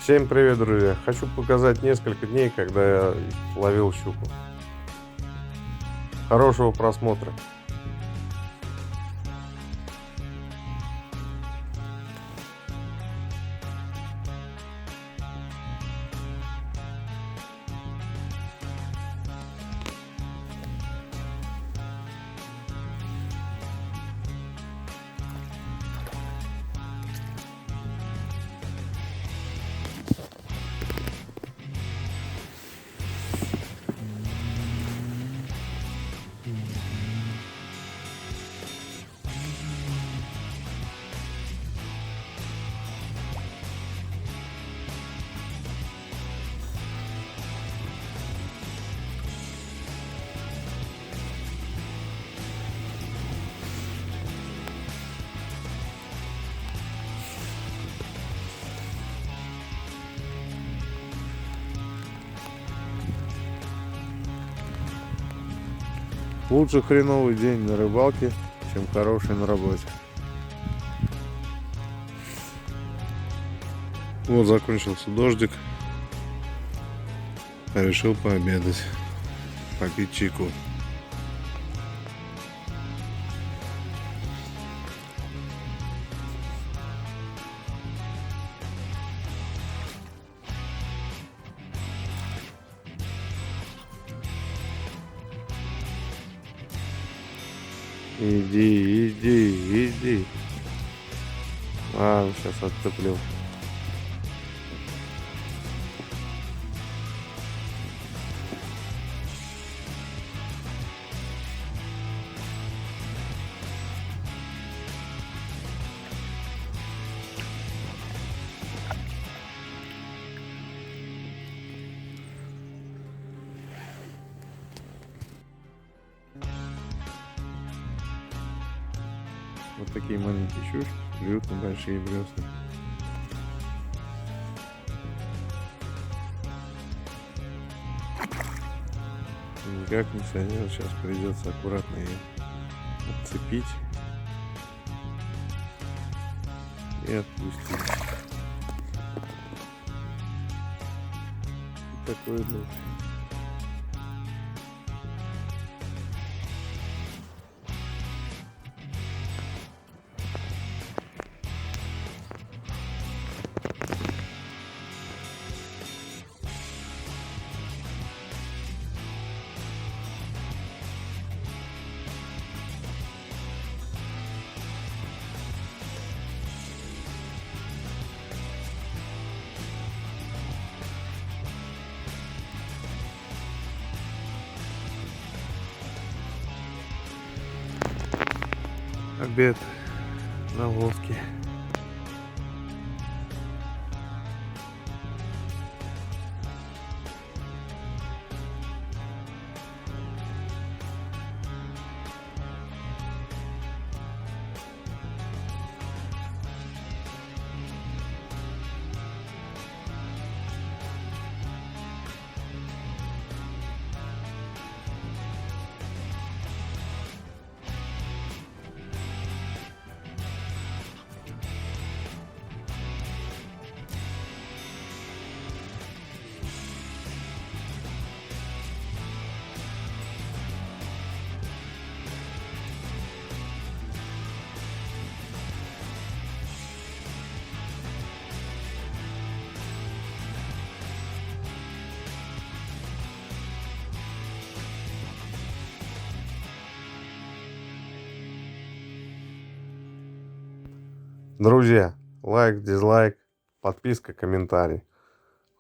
Всем привет, друзья! Хочу показать несколько дней, когда я ловил щуку. Хорошего просмотра! Лучше хреновый день на рыбалке, чем хороший на работе. Вот закончился дождик. Решил пообедать, попить чайку. Иди. Сейчас отцеплю. Вот такие маленькие щучки клюют на большие бревна. Никак не сойдет, сейчас придется аккуратно ее отцепить и отпустить. Вот такой вот. Обед на лодке. Друзья, лайк, дизлайк, подписка, комментарий.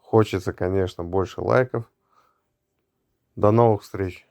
Хочется, конечно, больше лайков. До новых встреч!